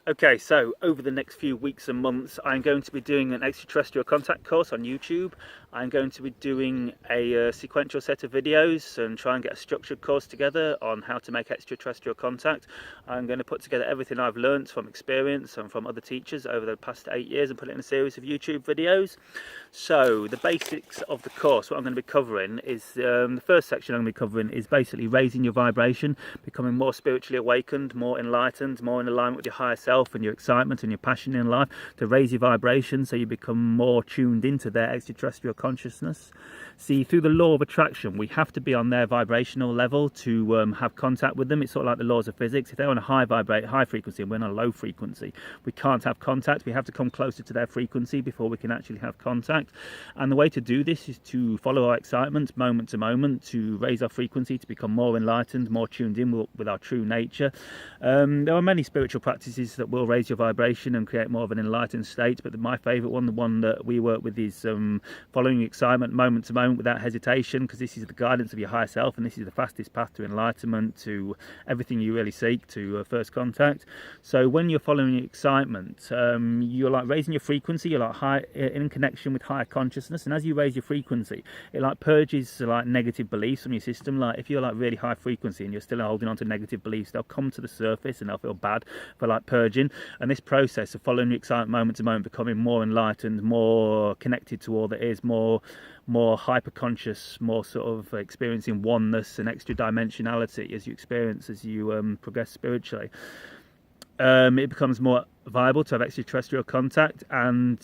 Okay, so over the next few weeks and months, I'm going to be doing an extraterrestrial contact course on YouTube. I'm going to be doing a sequential set of videos and try and get a structured course together on how to make extraterrestrial contact. I'm going to put together everything I've learned from experience and from other teachers over the past 8 years and put it in a series of YouTube videos. So the basics of the course, what I'm going to be covering is, the first section I'm going to be covering is basically raising your vibration, becoming more spiritually awakened, more enlightened, more in alignment with your higher self and your excitement and your passion in life, to raise your vibration so you become more tuned into their extraterrestrial consciousness. See, through the law of attraction, we have to be on their vibrational level to have contact with them. It's sort of like the laws of physics. If they're on a high frequency and we're on a low frequency, we can't have contact. We have to come closer to their frequency before we can actually have contact. And the way to do this is to follow our excitement moment to moment, to raise our frequency, to become more enlightened, more tuned in with our true nature. There are many spiritual practices that will raise your vibration and create more of an enlightened state, but my favourite one, the one that we work with, is following excitement moment to moment without hesitation, because this is the guidance of your higher self, and this is the fastest path to enlightenment, to everything you really seek, to first contact. So when you're following excitement, you're like raising your frequency, you're like in connection with higher consciousness, and as you raise your frequency, it like purges like negative beliefs from your system. Like if you're like really high frequency and you're still holding on to negative beliefs, they'll come to the surface and they'll feel bad for like purging. And this process of following your excitement moment to moment, becoming more enlightened, more connected to all that is, more hyper conscious, more sort of experiencing oneness and extra dimensionality as you progress spiritually, it becomes more viable to have extraterrestrial contact. And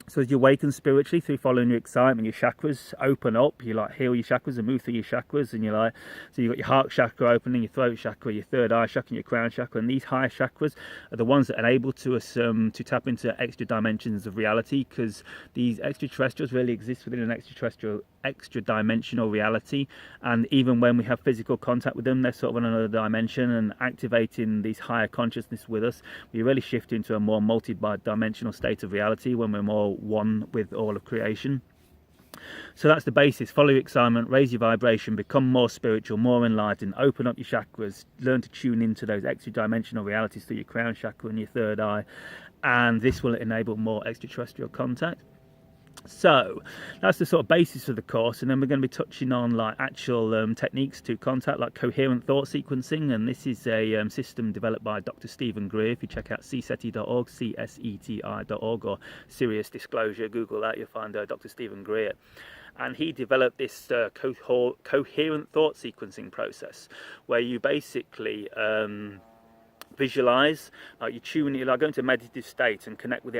so as you awaken spiritually through following your excitement, your chakras open up. You like heal your chakras and move through your chakras, and you're like, so you've got your heart chakra opening, your throat chakra, your third eye chakra, and your crown chakra. And these higher chakras are the ones that enable us to tap into extra dimensions of reality, because these extraterrestrials really exist within an extra dimensional reality. And even when we have physical contact with them, they're sort of on another dimension, and activating these higher consciousness with us, we really shift into a more multi-dimensional state of reality when we're more one with all of creation. So that's the basis. Follow your excitement, raise your vibration, become more spiritual, more enlightened, open up your chakras, learn to tune into those extra dimensional realities through your crown chakra and your third eye, and this will enable more extraterrestrial contact. So that's the sort of basis of the course, and then we're going to be touching on like actual techniques to contact, like coherent thought sequencing. And this is a system developed by Dr. Stephen Greer. If you check out cseti.org, CSETI.org, or Serious Disclosure, Google that, you'll find Dr. Stephen Greer. And he developed this coherent thought sequencing process, where you basically visualize, like you tune, you like go into a meditative state and connect with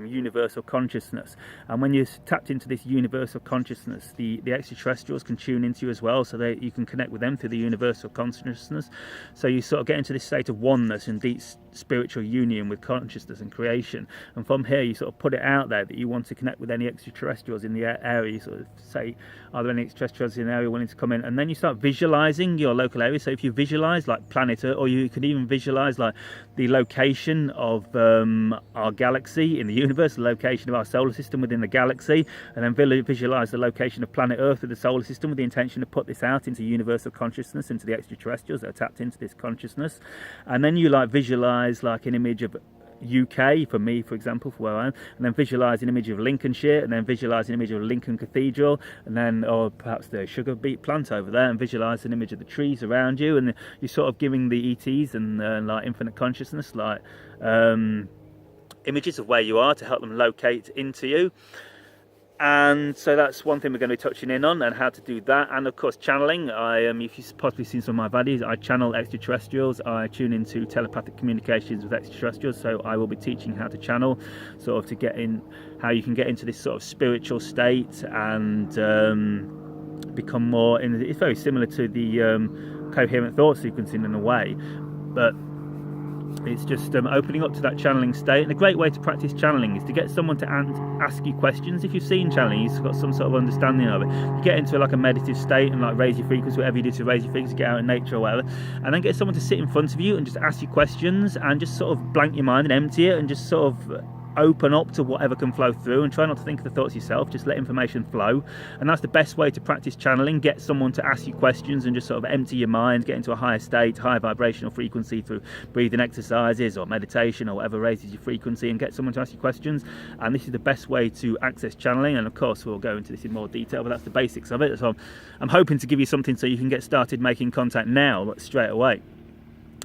universal consciousness. And when you're tapped into this universal consciousness, the extraterrestrials can tune into you as well, so that you can connect with them through the universal consciousness. So you sort of get into this state of oneness and deep spiritual union with consciousness and creation. And from here you sort of put it out there that you want to connect with any extraterrestrials in the area. You sort of say, are there any extraterrestrials in the area willing to come in? And then you start visualizing your local area. So if you visualize like planet Earth, or you can even visualize like the location of our galaxy in the universe, the location of our solar system within the galaxy, and then visualize the location of planet Earth in the solar system, with the intention to put this out into universal consciousness, into the extraterrestrials that are tapped into this consciousness. And then you like visualize like an image of UK, for me, for example, for where I am, and then visualize an image of Lincolnshire, and then visualize an image of Lincoln Cathedral, and then, or perhaps the sugar beet plant over there, and visualize an image of the trees around you. And you're sort of giving the ETs and like infinite consciousness like images of where you are to help them locate into you. And so that's one thing we're going to be touching in on, and how to do that. And of course channeling. If you've possibly seen some of my videos, I channel extraterrestrials. I tune into telepathic communications with extraterrestrials, so I will be teaching how to channel, sort of to get in, how you can get into this sort of spiritual state and become more in. It's very similar to the coherent thought sequencing in a way, but it's just opening up to that channeling state. And a great way to practice channeling is to get someone to ask you questions. If you've seen channeling, you've got some sort of understanding of it. You get into like a meditative state and like raise your frequency, whatever you do to raise your frequency, get out in nature or whatever, and then get someone to sit in front of you and just ask you questions, and just sort of blank your mind and empty it, and just sort of open up to whatever can flow through, and try not to think of the thoughts yourself, just let information flow. And that's the best way to practice channeling. Get someone to ask you questions and just sort of empty your mind, get into a higher state, higher vibrational frequency through breathing exercises or meditation or whatever raises your frequency, and get someone to ask you questions. And this is the best way to access channeling, and of course we'll go into this in more detail, but that's the basics of it. So I'm hoping to give you something so you can get started making contact now, like straight away,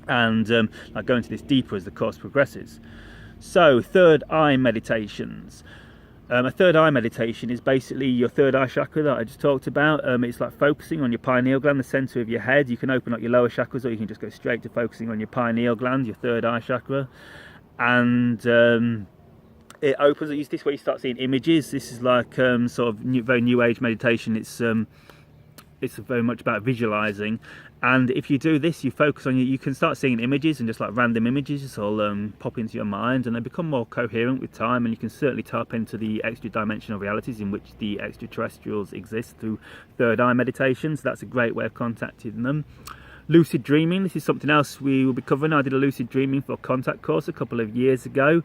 and I'll go into this deeper as the course progresses. So, third eye meditations. A third eye meditation is basically your third eye chakra that I just talked about. It's like focusing on your pineal gland, the center of your head. You can open up your lower chakras, or you can just go straight to focusing on your pineal gland, your third eye chakra. And it opens, this way you start seeing images. This is like sort of very new age meditation. It's very much about visualizing, and if you do this, you focus on you can start seeing images, and just like random images all pop into your mind, and they become more coherent with time, and you can certainly tap into the extra dimensional realities in which the extraterrestrials exist through third eye meditations. So that's a great way of contacting them. Lucid dreaming, this is something else we will be covering. I did a lucid dreaming for a contact course a couple of years ago.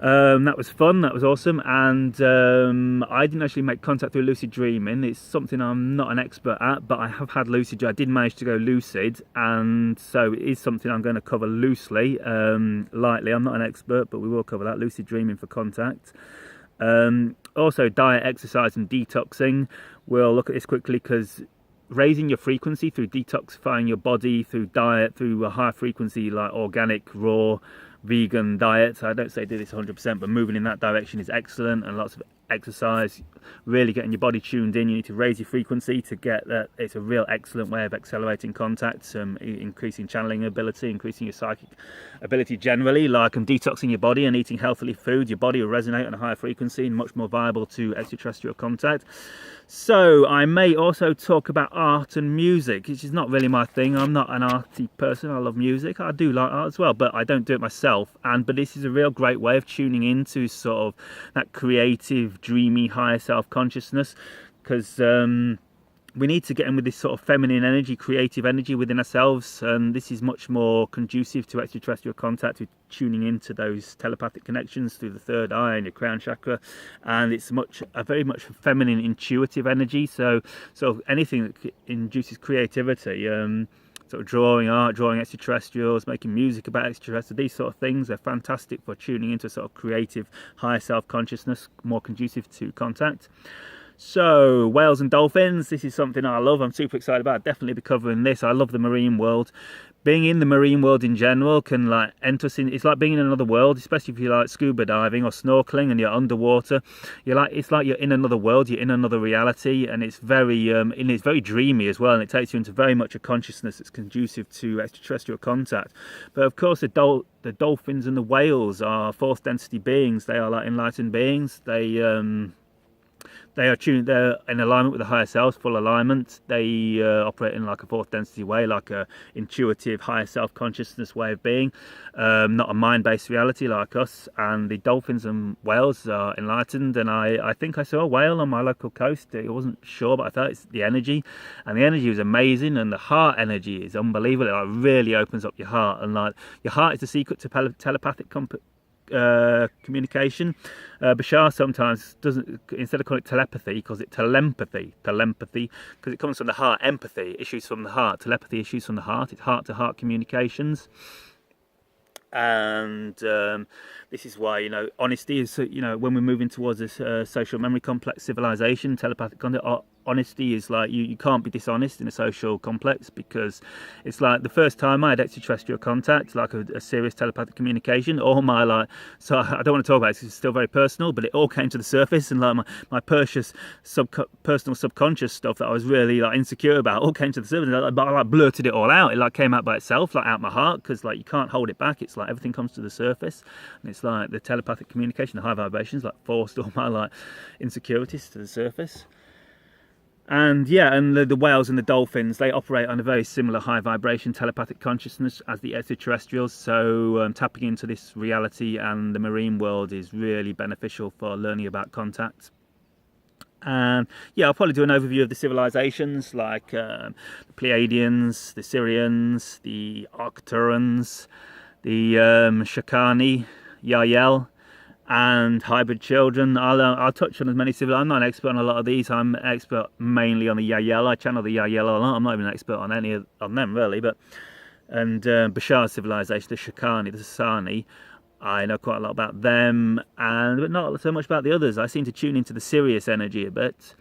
That was fun, that was awesome, and I didn't actually make contact through lucid dreaming. It's something I'm not an expert at, but I have had lucid, I did manage to go lucid, and so it is something I'm going to cover loosely, lightly. I'm not an expert, but we will cover that, lucid dreaming for contact. Also diet, exercise and detoxing. We'll look at this quickly, because raising your frequency through detoxifying your body, through diet, through a high frequency like organic, raw, vegan diet. I don't say do this 100%, but moving in that direction is excellent, and lots of exercise, really getting your body tuned in. You need to raise your frequency to get that. It's a real excellent way of accelerating contacts, increasing channeling ability, increasing your psychic ability generally. Like detoxing your body and eating healthily food, your body will resonate on a higher frequency and much more viable to extraterrestrial contact. So I may also talk about art and music, which is not really my thing. I'm not an arty person. I love music. I do like art as well, but I don't do it myself. But this is a real great way of tuning into sort of that creative, dreamy, higher self-consciousness, because we need to get in with this sort of feminine energy, creative energy within ourselves, and this is much more conducive to extraterrestrial contact, with tuning into those telepathic connections through the third eye and your crown chakra. And it's a very much feminine, intuitive energy. So anything that induces creativity, sort of drawing art, drawing extraterrestrials, making music about extraterrestrials, these sort of things are fantastic for tuning into a sort of creative, higher self-consciousness, more conducive to contact. So, whales and dolphins, this is something I love. I'm super excited about. I'll definitely be covering this. I love the marine world. Being in the marine world in general can like enter us in. It's like being in another world, especially if you like scuba diving or snorkeling and you're underwater. It's like you're in another world. You're in another reality, and it's very dreamy as well. And it takes you into very much a consciousness that's conducive to extraterrestrial contact. But of course, the dolphins and the whales are fourth density beings. They are like enlightened beings. They are tuned, they're in alignment with the higher selves, full alignment. They operate in like a fourth density way, like a intuitive, higher self-consciousness way of being, not a mind-based reality like us. And the dolphins and whales are enlightened, and I think I saw a whale on my local coast. I wasn't sure, but I felt it's the energy, and the energy was amazing, and the heart energy is unbelievable. It like really opens up your heart, and like your heart is the secret to telepathic communication. Bashar sometimes doesn't, instead of calling it telepathy, he calls it telepathy, because it comes from the heart. Empathy, issues from the heart. Telepathy, issues from the heart. It's heart-to-heart communications. And this is why, honesty is, when we're moving towards this social memory complex civilization, telepathic content, honesty is like, you can't be dishonest in a social complex, because it's like the first time I had extraterrestrial contact, like a serious telepathic communication, all my so I don't want to talk about it, it's still very personal, but it all came to the surface, and like my precious personal subconscious stuff that I was really like insecure about all came to the surface, but I blurted it all out. It like came out by itself, like out my heart, because like you can't hold it back. It's like everything comes to the surface, and it's like the telepathic communication, the high vibrations like forced all my like insecurities to the surface. And yeah, and the whales and the dolphins, they operate on a very similar high vibration telepathic consciousness as the extraterrestrials. So tapping into this reality and the marine world is really beneficial for learning about contact. And yeah, I'll probably do an overview of the civilizations, like the Pleiadians, the Syrians, the Arcturans, the Shakani, Yael, and hybrid children. I'll touch on as many civil. I'm not an expert on a lot of these. I'm an expert mainly on the Yahyel. I channel the Yahyel a lot. I'm not even an expert on any of them really, but Bashar's civilization, the Shakani, the Sasani, I know quite a lot about them, but not so much about the others. I seem to tune into the Sirius energy a bit,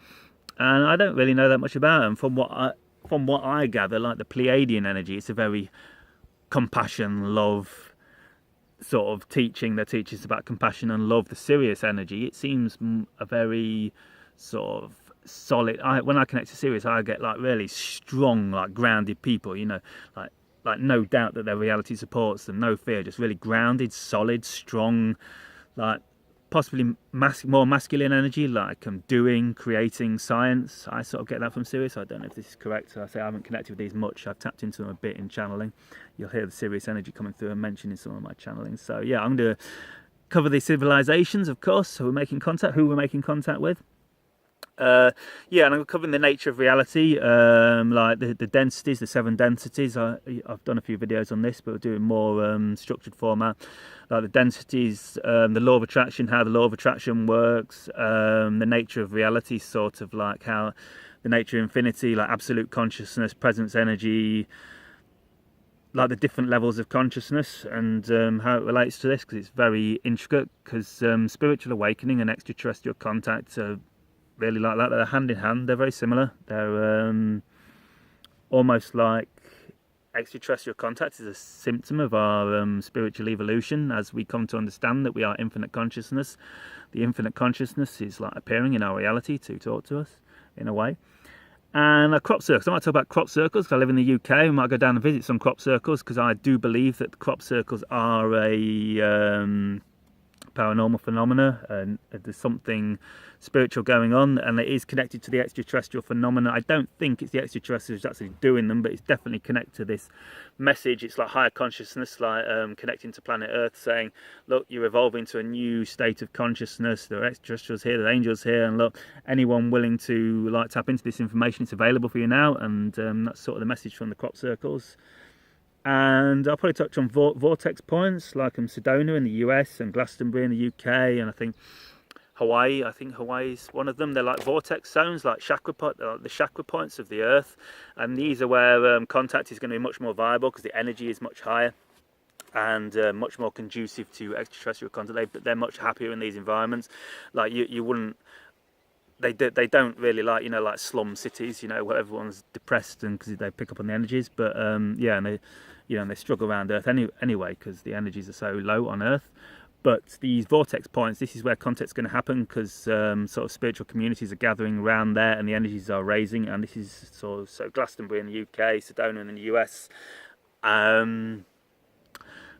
and I don't really know that much about them. From what I gather, like the Pleiadian energy, it's a very compassion, love sort of teaching. That teaches about compassion and love. The Sirius energy, it seems a very sort of solid. When I connect to Sirius, I get like really strong, like grounded people. You know, like no doubt that their reality supports them, no fear, just really grounded, solid, strong, like possibly more masculine energy, like doing, creating, science. I sort of get that from Sirius. I don't know if this is correct. So I say I haven't connected with these much. I've tapped into them a bit in channeling. You'll hear the Sirius energy coming through and mentioned in some of my channeling. So yeah, I'm going to cover the civilizations, of course, who we're making contact with. Yeah, and I'm covering the nature of reality, like the densities, the 7 densities. I've done a few videos on this, but we're doing more structured format, like the densities, the law of attraction, how the law of attraction works, the nature of reality, sort of like how the nature of infinity, like absolute consciousness, presence energy, like the different levels of consciousness, and how it relates to this, because it's very intricate, because spiritual awakening and extraterrestrial contact are really like that. They're hand in hand. They're very similar. They're almost like extraterrestrial contact is a symptom of our spiritual evolution, as we come to understand that we are infinite consciousness. The infinite consciousness is like appearing in our reality to talk to us in a way. And crop circles. I might talk about crop circles because I live in the UK. I might go down and visit some crop circles, because I do believe that crop circles are a paranormal phenomena, and there's something spiritual going on, and it is connected to the extraterrestrial phenomena. I don't think it's the extraterrestrials actually doing them, but it's definitely connected to this message. It's like higher consciousness, like connecting to planet Earth, saying, look, you're evolving to a new state of consciousness. There are extraterrestrials here, there are angels here, and look, anyone willing to like tap into this information, it's available for you now. And that's sort of the message from the crop circles. And I'll probably touch on vortex points, like Sedona in the US and Glastonbury in the UK, and I think Hawaii. I think Hawaii's one of them. They're like vortex zones, like the chakra points of the Earth, and these are where contact is going to be much more viable, because the energy is much higher and much more conducive to extraterrestrial contact. They're much happier in these environments. Like you wouldn't. They don't really like, like slum cities, where everyone's depressed and because they pick up on the energies. But yeah, and they struggle around Earth anyway, because the energies are so low on Earth. But these vortex points, this is where contact's going to happen, because sort of spiritual communities are gathering around there and the energies are raising. And this is so Glastonbury in the UK, Sedona in the US,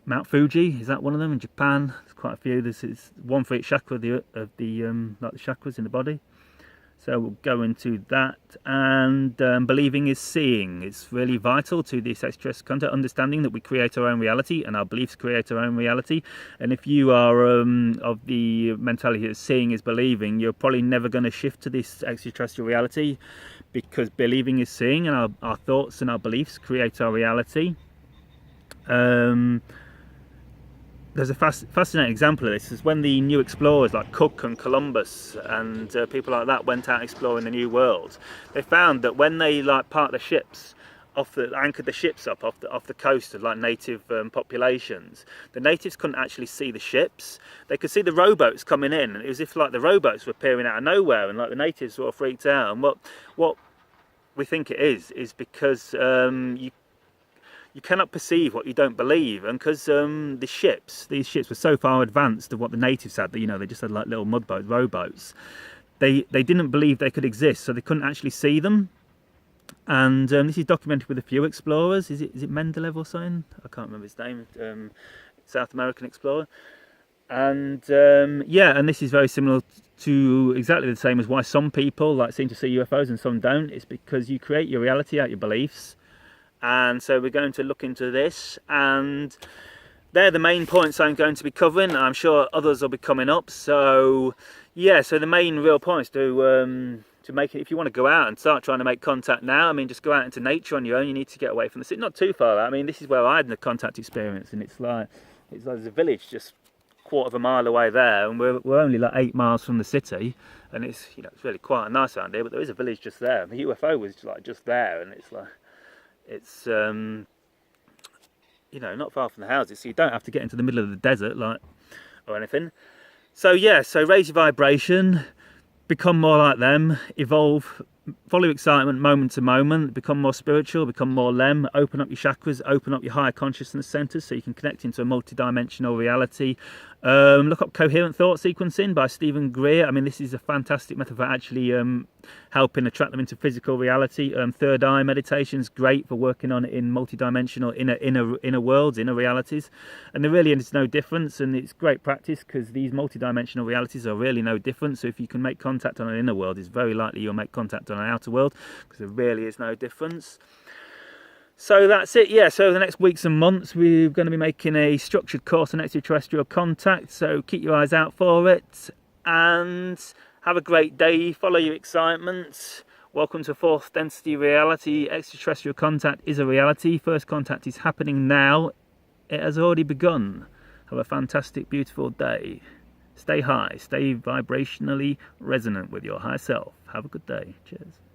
Mount Fuji, is that one of them in Japan? There's quite a few. This is one for each chakra of the like the chakras in the body. So we'll go into that. And believing is seeing. It's really vital to this extraterrestrial contact, understanding that we create our own reality and our beliefs create our own reality. And if you are of the mentality that seeing is believing, you're probably never going to shift to this extraterrestrial reality, because believing is seeing, and our thoughts and our beliefs create our reality. There's a fascinating example of this, is when the new explorers like Cook and Columbus and people like that went out exploring the new world. They found that when they parked the ships anchored the ships up off the coast of like native populations, the natives couldn't actually see the ships. They could see the rowboats coming in, and it was as if like the rowboats were appearing out of nowhere, and like the natives were all freaked out. And what we think it is because you cannot perceive what you don't believe, and because these ships were so far advanced of what the natives had, that they just had like little rowboats. They didn't believe they could exist, so they couldn't actually see them. And this is documented with a few explorers. Is it Mendeleev or something? I can't remember his name. South American explorer. And yeah, and this is very similar to exactly the same as why some people seem to see UFOs and some don't. It's because you create your reality out your beliefs. And so we're going to look into this, and they're the main points I'm going to be covering. I'm sure others will be coming up. So yeah, so the main real points to make it, if you want to go out and start trying to make contact now, just go out into nature on your own. You need to get away from the city, not too far out. This is where I had the contact experience, and it's like there's a village just quarter of a mile away there, and we're only like 8 miles from the city, and it's, you know, it's really quiet and nice around here, but there is a village just there. The UFO was like just there, and it's like, it's you know, not far from the houses, so you don't have to get into the middle of the desert like or anything. So yeah, so raise your vibration, become more like them, evolve, follow excitement moment to moment, become more spiritual, become more Lem, open up your chakras, open up your higher consciousness centers so you can connect into a multi-dimensional reality. Look up Coherent Thought Sequencing by Stephen Greer. I mean, this is a fantastic method for actually helping attract them into physical reality. Third eye meditation is great for working on it in multi-dimensional inner worlds, inner realities, and there really is no difference, and it's great practice because these multi-dimensional realities are really no different. So if you can make contact on an inner world, it's very likely you'll make contact on an outer world, because there really is no difference. So that's it, yeah. So the next weeks and months we're going to be making a structured course on extraterrestrial contact, so keep your eyes out for it, and have a great day, follow your excitement. Welcome to fourth density reality. Extraterrestrial contact is a reality. First contact is happening now. It has already begun. Have a fantastic, beautiful day. Stay high, stay vibrationally resonant with your higher self. Have a good day. Cheers.